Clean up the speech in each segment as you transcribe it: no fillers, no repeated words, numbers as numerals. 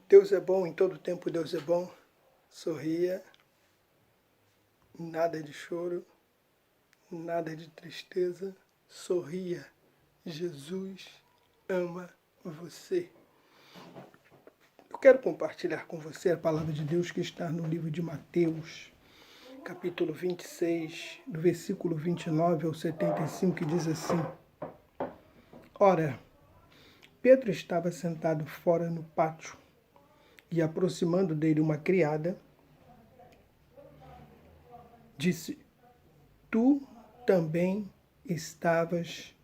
Deus é bom, em todo tempo Deus é bom. Sorria, nada de choro, nada de tristeza. Sorria, Jesus ama você. Eu quero compartilhar com você a palavra de Deus que está no livro de Mateus, capítulo 26, do versículo 29 ao 75, que diz assim: Ora, Pedro estava sentado fora no pátio, e aproximando dele uma criada, disse: Tu também estavas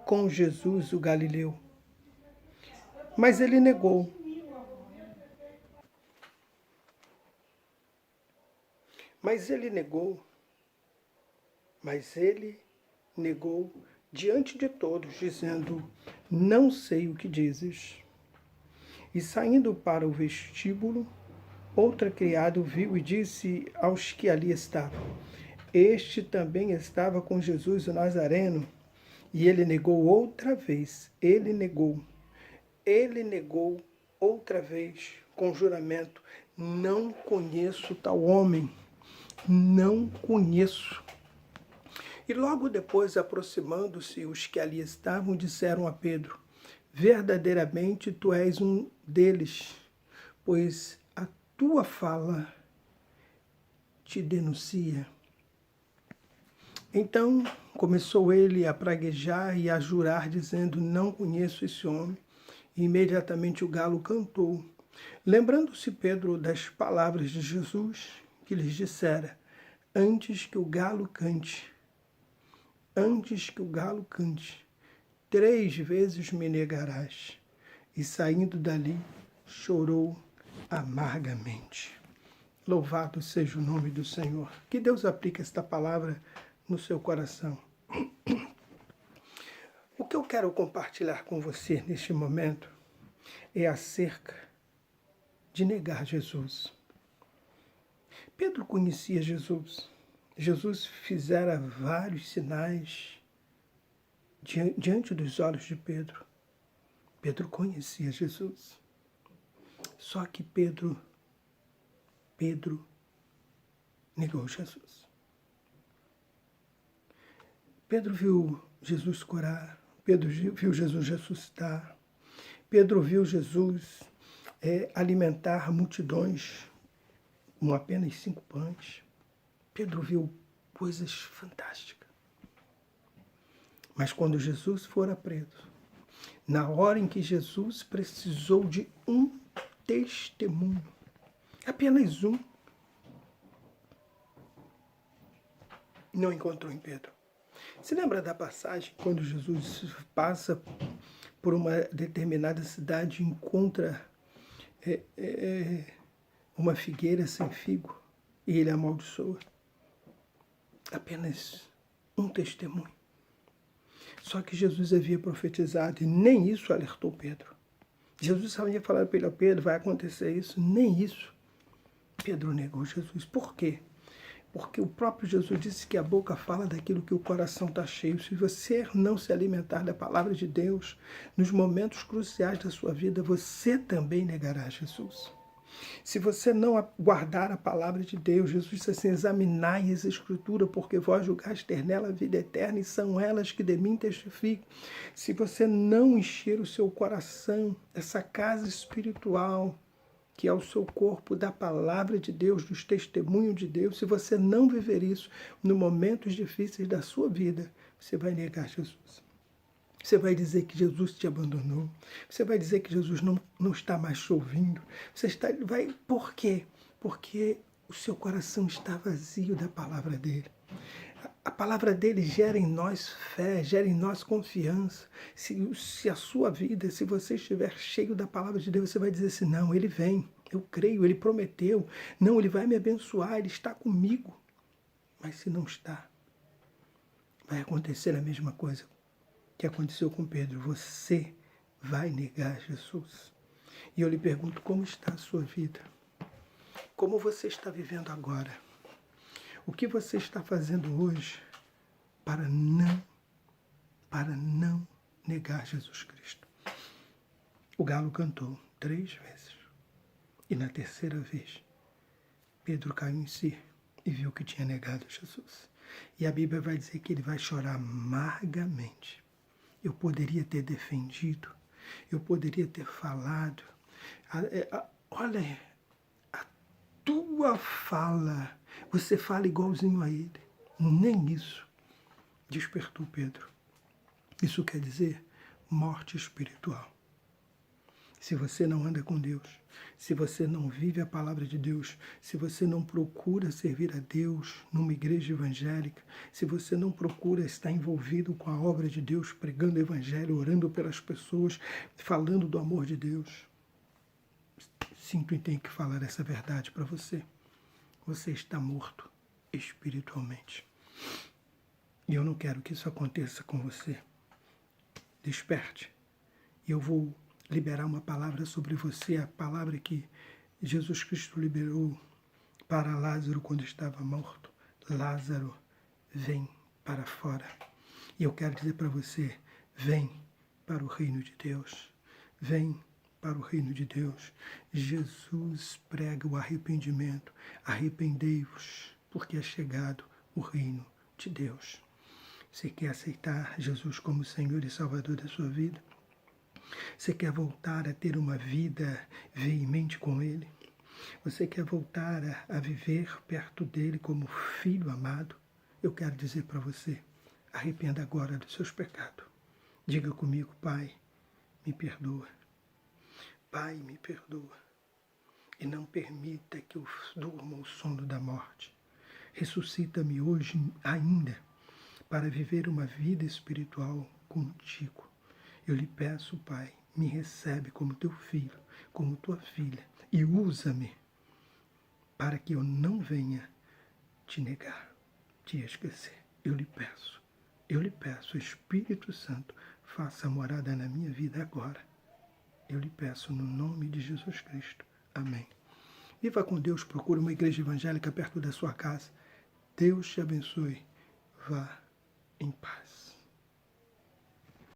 com Jesus o Galileu. Mas ele negou. Mas ele negou diante de todos, dizendo: Não sei o que dizes. E saindo para o vestíbulo, outra criada o viu e disse aos que ali estavam: Este também estava com Jesus o Nazareno. E ele negou outra vez. Ele negou outra vez, com juramento: Não conheço tal homem. Não conheço. E logo depois, aproximando-se os que ali estavam, disseram a Pedro: Verdadeiramente tu és um deles, pois a tua fala te denuncia. Então começou ele a praguejar e a jurar, dizendo: Não conheço esse homem. E imediatamente o galo cantou. Lembrando-se Pedro das palavras de Jesus, que lhes dissera: Antes que o galo cante, 3 vezes me negarás. E saindo dali, chorou amargamente. Louvado seja o nome do Senhor. Que Deus aplique esta palavra no seu coração. O que eu quero compartilhar com você neste momento é acerca de negar Jesus. Pedro conhecia Jesus. Jesus fizera vários sinais diante dos olhos de Pedro. Pedro conhecia Jesus. Só que Pedro negou Jesus. Pedro viu Jesus curar. Pedro viu Jesus ressuscitar. Pedro viu Jesus alimentar multidões com apenas 5 pães. Pedro viu coisas fantásticas. Mas quando Jesus fora preso, na hora em que Jesus precisou de um testemunho, apenas um, não encontrou em Pedro. Se lembra da passagem quando Jesus passa por uma determinada cidade e encontra uma figueira sem figo e ele amaldiçoa? Apenas um testemunho. Só que Jesus havia profetizado e nem isso alertou Pedro. Jesus havia falado para ele: Pedro, vai acontecer isso. Nem isso. Pedro negou Jesus. Por quê? Porque o próprio Jesus disse que a boca fala daquilo que o coração está cheio. Se você não se alimentar da palavra de Deus, nos momentos cruciais da sua vida, você também negará Jesus. Se você não guardar a palavra de Deus, Jesus disse assim: examinai as Escrituras, porque vós julgaste ter nela a vida eterna, e são elas que de mim testificam. Se você não encher o seu coração, essa casa espiritual, que é o seu corpo, da palavra de Deus, dos testemunhos de Deus, se você não viver isso nos momentos difíceis da sua vida, você vai negar Jesus. Você vai dizer que Jesus te abandonou. Você vai dizer que Jesus não está mais te ouvindo. Por quê? Porque o seu coração está vazio da palavra dele. A palavra dele gera em nós fé, gera em nós confiança. Se a sua vida, se você estiver cheio da palavra de Deus, você vai dizer assim: não, ele vem, eu creio, ele prometeu. Não, ele vai me abençoar, ele está comigo. Mas se não está, vai acontecer a mesma coisa que aconteceu com Pedro. Você vai negar Jesus. E eu lhe pergunto: como está a sua vida? Como você está vivendo agora? O que você está fazendo hoje para não negar Jesus Cristo? O galo cantou 3 vezes. E na terceira vez, Pedro caiu em si e viu que tinha negado Jesus. E a Bíblia vai dizer que ele vai chorar amargamente. Eu poderia ter defendido, eu poderia ter falado. Olha, a tua fala, você fala igualzinho a ele. Nem isso despertou Pedro. Isso quer dizer morte espiritual. Se você não anda com Deus, se você não vive a palavra de Deus, se você não procura servir a Deus numa igreja evangélica, se você não procura estar envolvido com a obra de Deus, pregando o evangelho, orando pelas pessoas, falando do amor de Deus, sinto e tenho que falar essa verdade para você. Você está morto espiritualmente. E eu não quero que isso aconteça com você. Desperte. E eu vou liberar uma palavra sobre você, a palavra que Jesus Cristo liberou para Lázaro quando estava morto. Lázaro, vem para fora. E eu quero dizer para você, vem para o reino de Deus. Vem para o reino de Deus. Jesus prega o arrependimento. Arrependei-vos, porque é chegado o reino de Deus. Você quer aceitar Jesus como Senhor e Salvador da sua vida? Você quer voltar a ter uma vida veemente com Ele? Você quer voltar a viver perto dEle como filho amado? Eu quero dizer para você, arrependa agora dos seus pecados. Diga comigo, Pai, me perdoa. Pai, me perdoa. E não permita que eu durma o sono da morte. Ressuscita-me hoje ainda para viver uma vida espiritual contigo. Eu lhe peço, Pai, me recebe como teu filho, como tua filha, e usa-me para que eu não venha te negar, te esquecer. Eu lhe peço, Espírito Santo, faça morada na minha vida agora. Eu lhe peço no nome de Jesus Cristo. Amém. Viva com Deus, procure uma igreja evangélica perto da sua casa. Deus te abençoe. Vá em paz.